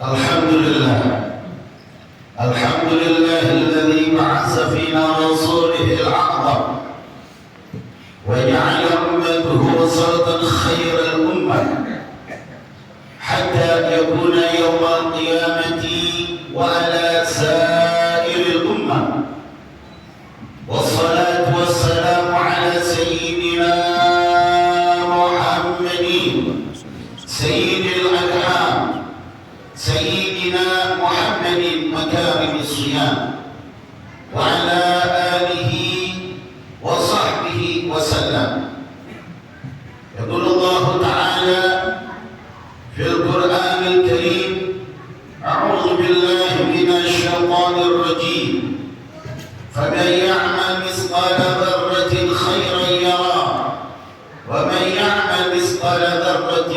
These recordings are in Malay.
الحمد لله الحمد لله الذي بعث فينا رسوله الأعظم وجعل أمته وسطا خير الأمة حتى يكون يوم القيامة وعلى سائر الأمة. والصلاة والسلام على سيدنا محمد سيد الأنعام سيدنا محمد مكارم الصيام وعلى آله وصحبه وسلم. يقول الله تعالى في القرآن الكريم: أعوذ بالله من الشيطان الرجيم، فمن يعمل مثقال ذرة خيرا يره ومن يعمل مثقال ذرة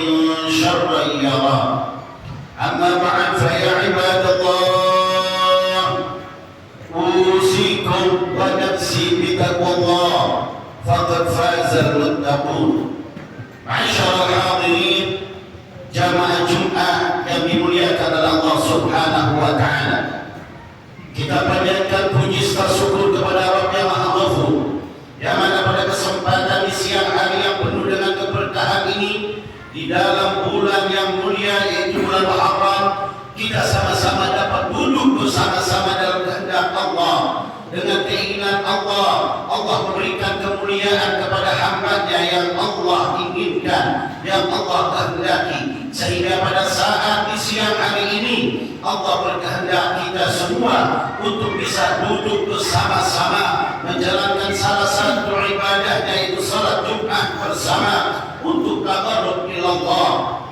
شرا يره. أما بعد فيا عباد الله، أوصيكم ونفسي بتقوى الله فقد فاز المتقون. معاشر الحاضرين، jamaah Jumat yang dimuliakan oleh Allah Subhanahu wa taala, kita panjatkan puji serta syukur kepada Rabb yang Maha Ghafur, yang mana pada kesempatan di siang hari yang penuh dengan keberkahan ini, di dalam bulan yang mulia yaitu bulan Muharram, kita sama-sama dapat duduk bersama-sama dalam kehendak Allah, dengan keinginan Allah. Allah memberikan kemuliaan kepada hamba-Nya yang Allah inginkan, yang Allah kehendaki, sehingga pada saat di siang hari ini Allah berkehendak kita semua untuk bisa duduk bersama-sama menjalankan salah satu ibadah, yaitu salat Jumat bersama untuk tabarruk ila Allah.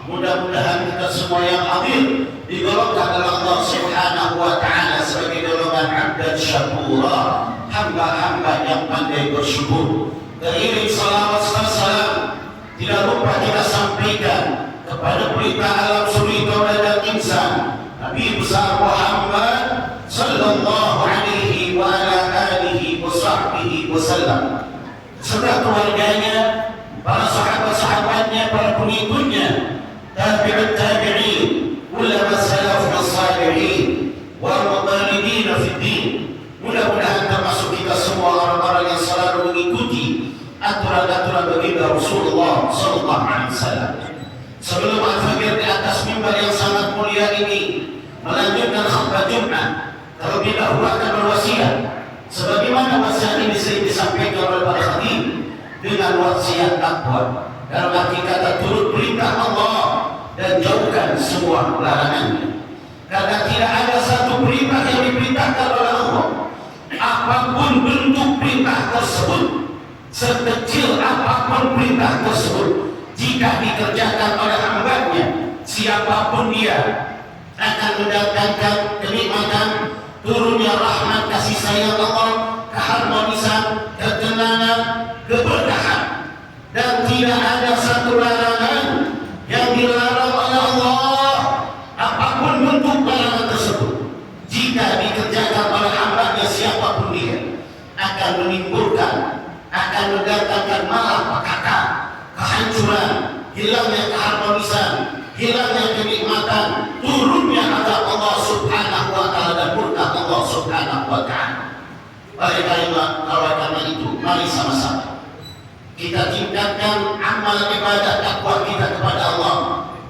Mudah-mudahan kita semua yang hadir digolongkan oleh Allah Subhanahu wa taala sebagai golongan abdan syakura, hamba-hamba yang pandai bersyukur. Teriring salawat serta salam tidak lupa kita sampaikan kepada pelita alam suri dan insan, Nabi besar Muhammad sallallahu alaihi wa ala alihi wa sahbihi wasallam, serta keluarganya, para sahabat-sahabatnya, para pengikutnya, tabi'ut tabi'in, ulama salafus salihin, wal muqallidin fid din. Mudah-mudahan termasuk kita semua orang-orang yang selalu mengikuti aturan-aturan baginda Rasulullah sallallahu alaihi wasallam. Sebelum al-fajr di atas mimbar yang sangat mulia ini melanjutkan khutbah Jumat, terlebih dahulu akan berwasiat sebagaimana wasiat ini sering disampaikan oleh para khatib, dengan wasiat takwa, dalam arti kata turut perintah Allah dan jauhkan semua larangannya. Karena tidak ada satu perintah yang diperintahkan oleh Allah, apapun bentuk perintah tersebut, sekecil apapun perintah tersebut, jika dikerjakan oleh hamba-Nya, siapapun dia, akan mendatangkan kenikmatan, turunnya rahmat kasih sayang Allah, keharmonisan, ketenangan, keberkahan. Dan tidak ada satu larangan yang dilarang oleh Allah, apapun bentuk larangan tersebut, jika dikerjakan oleh hamba-Nya siapapun dia, akan menimbulkan, akan mendatangkan malapetaka, kehancuran, hilangnya keharmonisan, hilangnya kenikmatan, turunnya azab Allah Subhanahu wa taala dan murka Allah Subhanahu wa taala. Oleh karena itu, mari sama-sama kita tingkatkan amal ibadah takwa kita kepada Allah,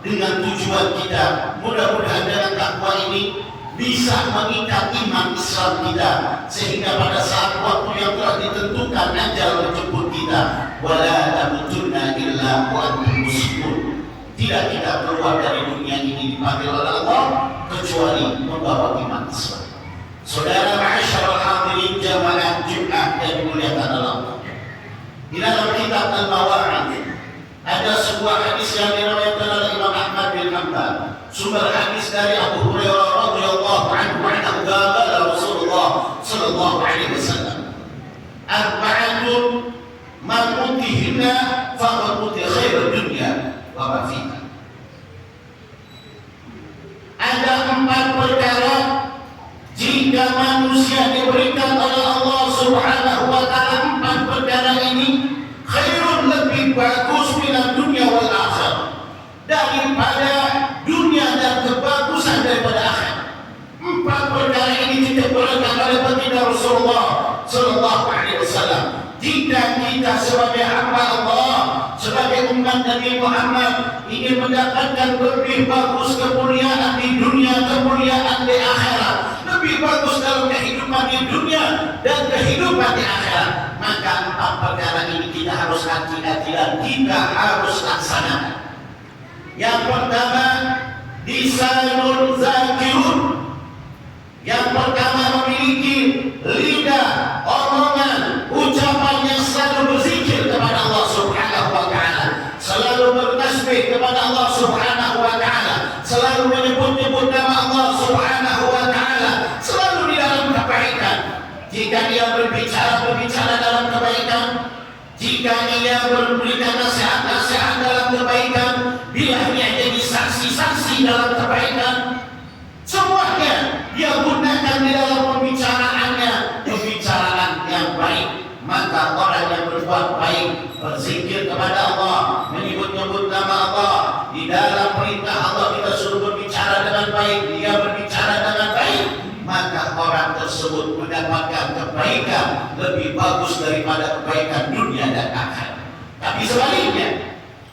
dengan tujuan kita mudah-mudahan dengan takwa ini bisa mengikat iman Islam kita, sehingga pada saat waktu yang telah ditentukan ajal menjemput kita, wala tamutunna illa wa antum muslimun, tidak kita keluar dari dunia ini dipanggil oleh Allah kecuali membawa iman Islam. Saudara ma'asyarul hadirin jamaah Jumat yang dimuliakan Allah, di dalam kitab Al-Mawa'id ada sebuah hadis yang diriwayatkan oleh Imam Ahmad bin Hanbal, sumber hadis dari Abu Hurairah radhiyallahu anhu annahu qala Rasulullah sallallahu alaihi wasallam, arba'atun man utihinna faqad uti khairud dunya wa ma fiha. Ada 4 perkara jika manusia diberikan oleh Allah Subhanahu wa taala 4 perkara ini, khairun, lebih bagus minad dunya wal akhirah, daripada dunia dan kebagusan dari sebagai umat Nabi Muhammad ingin mendapatkan lebih bagus kemuliaan di dunia, kemuliaan di akhirat, lebih bagus dalam kehidupan di dunia dan kehidupan di akhirat, maka 4 perkara ini kita harus hati-hati dan kita harus laksanakan. Yang pertama, lisanul zakirun. Yang pertama, memiliki lidah, omongan, ucapan yang selalu berzikir kepada Allah Subhanahu wa ta'ala, selalu bertasbih kepada Allah Subhanahu wa ta'ala, selalu menyebut-nyebut nama Allah Subhanahu wa ta'ala, selalu di dalam kebaikan. Jika dia berbicara dalam kebaikan, jika ia memberikan nasihat-nasihat dalam kebaikan, bila dia jadi saksi-saksi dalam kebaikan, semuanya dia gunakan di dalam pembicaraannya, pembicaraan yang baik. Maka orang yang berbuat baik, berzikir kepada Allah, menyebut-nyebut nama Allah, di dalam perintah Allah kita suruh berbicara dengan baik, dia berbicara dengan baik, maka orang tersebut mendapatkan kebaikan lebih bagus daripada kebaikan dunia dan akhirat. Tapi sebaliknya,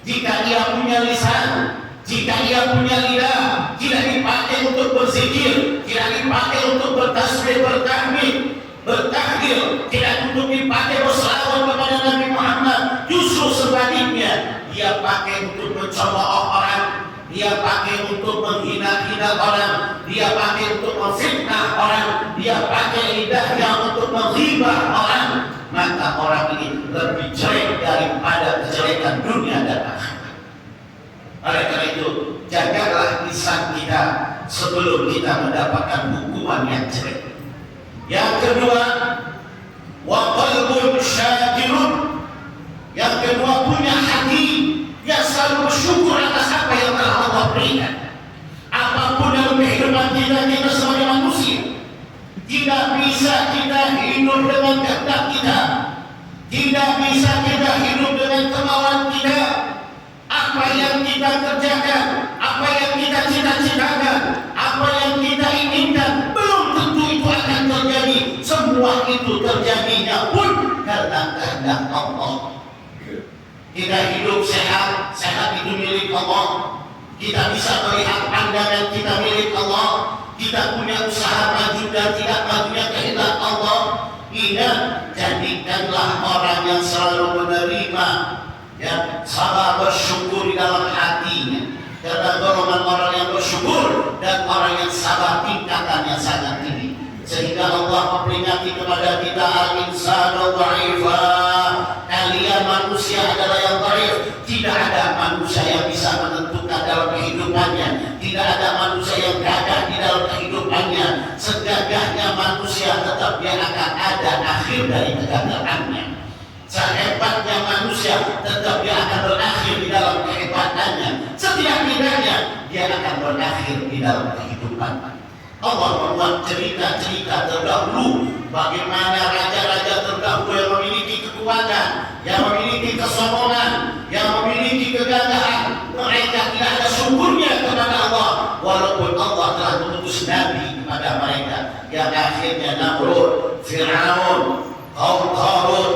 jika ia punya lisan, jika ia punya lidah, tidak dipakai untuk berzikir, tidak dipakai untuk bertasbih, bertahmid, bertahlil, tidak untuk dipakai berselawat kepada Nabi Muhammad, justru sebaliknya, dia pakai untuk mencemooh orang, dia pakai untuk menghina-hina orang, dia pakai untuk memfitnah orang, dia pakai lidahnya untuk menghibah orang, maka orang ini lebih jelek daripada kejelekan dunia dan akhirat. Oleh karena itu, jagalah lisan kita sebelum kita mendapatkan hukuman yang jelek. Yang kedua, wa qalbun syakirun. Yang kedua, punya hati yang selalu bersyukur atas apa yang telah Allah berikan. Apapun dalam kehidupan kita sebagai manusia, tidak bisa kita hidup dengan kehendak kita, tidak bisa kita hidup dengan kemauan kita. Apa yang kita kerjakan, apa yang kita cita-citakan, apa yang kita inginkan, belum tentu itu akan terjadi. Semua itu terjadinya pun karena kehendak Allah. Kita hidup sehat, sehat itu milik Allah. Kita bisa melihat pandangan kita milik Allah. Kita punya usaha maju dan tidak majunya kehendak Allah. Ingat, jadikanlah orang yang selalu menerima, ya, sabar bersyukur di dalam hatinya. Karena golongan orang yang bersyukur dan orang yang sabar tingkatannya sangat tinggi. Sehingga Allah memperingati kepada kita, al-insanu dha'ifa. Kalian manusia adalah yang dhaif. Tidak ada manusia yang bisa menentukan dalam kehidupannya. Tidak ada manusia yang gagah di dalam kehidupannya. Segagahnya manusia tetap dia akan ada akhir dari kegagalannya. Sehebatnya manusia tetap dia akan berakhir di dalam kehebatannya. Setidak-tidaknya dia akan berakhir di dalam kehidupan. Allah membuat cerita-cerita terdahulu bagaimana raja-raja terdahulu yang memiliki kekuatan, yang memiliki kesombongan, yang memiliki kegagahan. Mereka tidak ada syukurnya kepada Allah, walaupun Allah telah mengutus nabi kepada mereka. Yang akhirnya Namrud, Fir'aun, kaum Qarun,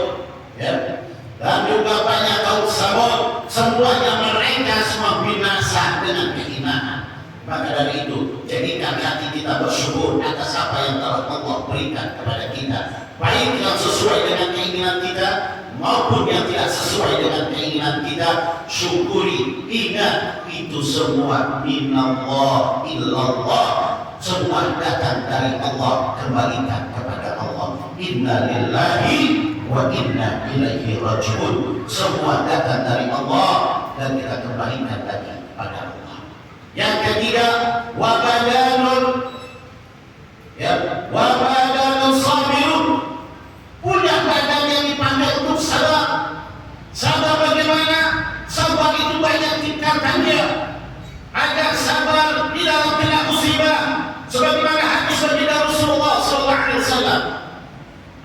ya, dan juga banyak kaum Samud, semuanya mereka semua binasa dengan kehinaan. Maka dari itu, jadikan hati kita bersyukur atas apa yang telah Allah berikan kepada kita, baik yang sesuai dengan keinginan kita maupun yang tidak sesuai dengan keinginan kita. Syukuri, ingat itu semua minallah illallah, semua datang dari Allah, kembalikan kepada Allah. Inna lillahi wa inna ilaihi rajiun. Semua datang dari Allah dan kita kembalikan lagi kepada Allah. Yang ketiga, wa badanun, ya, wa badanun sabirun. Punya badan yang dipakai untuk sabar. Sabar bagaimana? Sabar itu banyak tingkatannya. Ada sabar di dalam kena musibah, sebagaimana hadis baginda Rasulullah SAW.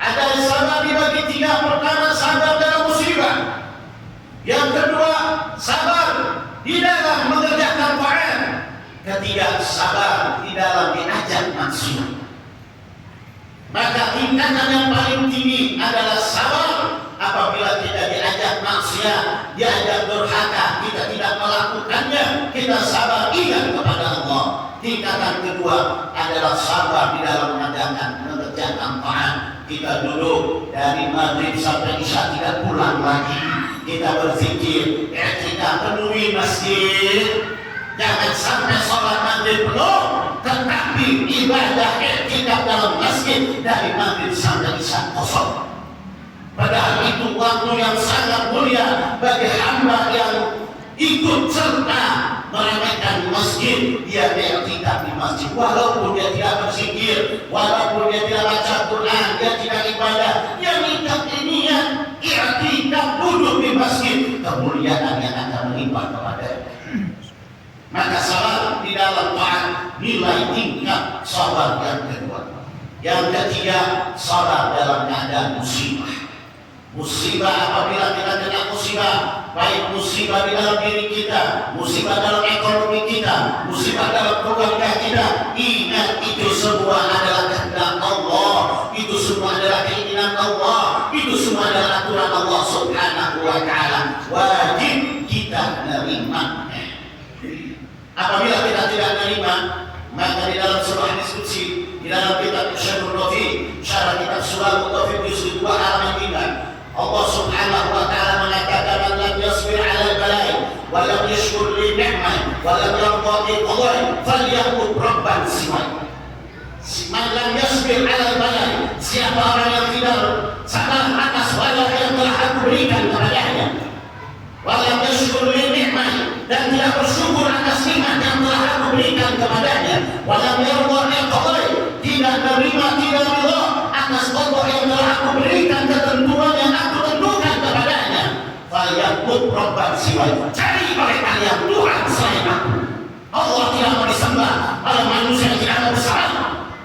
Ada sabar dibagi 3. Pertama, sabar dalam musibah. Yang kedua, sabar di dalam mengerjakan taat. Ketiga, sabar di dalam diajak maksiat. Maka tingkatan yang paling tinggi adalah sabar Apabila kita diajak maksiat, diajak durhaka, kita tidak melakukannya, kita sabar ingat kepada Allah. Tingkatan kedua adalah sabar di dalam mengerjakan taat. Kita duduk dari maghrib sampai isya tidak pulang lagi. Kita berzikir, kita penuhi masjid. Jangan sampai sholat maghrib penuh, tetapi ibadah kita dalam masjid dari maghrib sampai isya kosong. Padahal itu waktu yang sangat mulia bagi hamba yang ikut serta meramaikan masjid. Dia tidak di masjid, walaupun dia tidak berzikir, walaupun dia tidak baca Quran, dia tidak ibadah, dia nikah niat i'tikaf duduk di masjid, kemuliaan yang akan menimpa kepadanya. Maka sabar di dalam taat, nilai tingkat sabar yang kedua. Yang ketiga, sabar dalam keadaan musibah. Musibah apabila kita kena musibah, baik musibah di dalam diri kita, musibah dalam ekonomi kita, musibah dalam keluarga kita, ingat itu semua adalah kehendak Allah, itu semua adalah keinginan Allah, itu semua adalah aturan Allah Subhanahu wa Ta'ala. Wajib kita menerima. Apabila kita tidak menerima, maka di dalam sebuah diskusi, di dalam kitab Syarhul Rafi, syarah kitab Sulal Mutafid juz 2 halaman 3, Allah Subhanahu wa Ta'ala mengatakan, "Man lam yasbir 'ala al-bala'i wa lam yashkur li ni'mah wa lam yarda bi qada'i falyaqul rabban siwai." Man lam yasbir 'ala al-bala'i, siapa orang yang tidak sabar atas bala yang telah Aku berikan kepadanya, wa lam yashkur li ni'mah, dan tidak bersyukur atas nikmat yang telah Aku berikan kepadanya, wa lam yarda bi qada'i, tidak menerima, tidak ridha atas qada yang telah Aku berikan, ketentuan yang Aku tentukan kepadanya, falyaqul rabban siwai, cari oleh kalian Tuhan selain Aku. Allah tidak mau disembah oleh manusia yang tidak mau bersalah.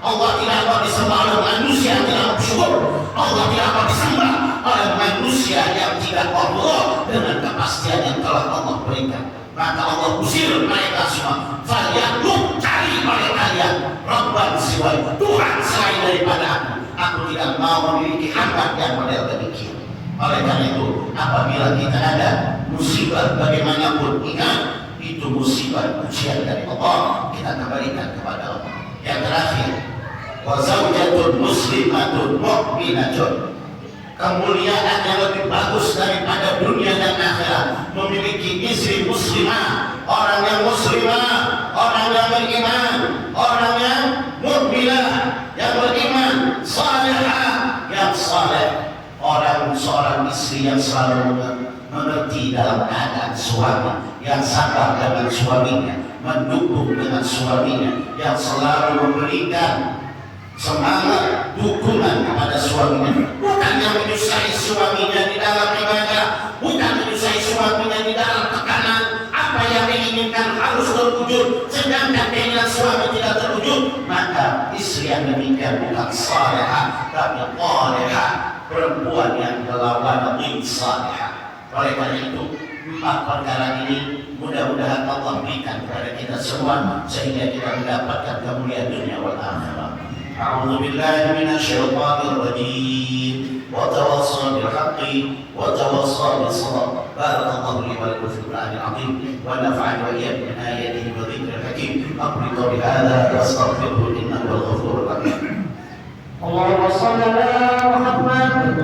Allah tidak mau disembah oleh manusia yang tidak mau bersyukur. Allah tidak mau disembah oleh manusia yang tidak Allah dengan kepastian yang telah Allah berikan. Maka Allah usir mereka semua. Falyaqul, cari oleh kalian rabban siwai, Tuhan selain daripada Aku. Aku tidak mau memiliki hamba yang model demikian. Oleh karena itu, apabila kita ada musibah bagaimanapun, ingat itu musibah ujian dari Allah, kita kembalikan kepada Allah. Yang terakhir, wa zawjatun muslimatun mu'minatun, kemuliaan yang lebih bagus daripada dunia dan akhirat, memiliki istri muslimah, orang yang muslimah, orang yang beriman, orang yang mukminah, yang beriman, salihah, yang saleh, seorang istri yang selalu mengerti dalam keadaan suami, yang sabar dengan suaminya, mendukung dengan suaminya, yang selalu memberikan semangat, dukungan kepada suaminya, bukan yang menyusahai suaminya di dalam ibadah, bukan menyusahai suaminya di dalam tekanan. Apa yang diinginkan harus terwujud, sedangkan keinginan suami tidak terwujud, maka istri yang demikian bukan salihah, tapi qalihah, perempuan yang berlawan min salihah. Oleh karena itu, 4 perkara ini mudah-mudahan Allah berikan kepada kita semua sehingga kita mendapatkan kemuliaan dunia wal akhirah. A'udzu billahi minasy syaithanir rajim. Wa tawassaw bil haqqi wa tawassaw bis sabr. Barakallahu li wa lakum fil Qur'anil 'azim wa nafa'ani wa iyyakum min ayatihi wa dhikril hakim. Aqulu qawli hadha wa astaghfiruhu innahu huwal ghafurur rahim. Allahumma shalli ala Muhammad.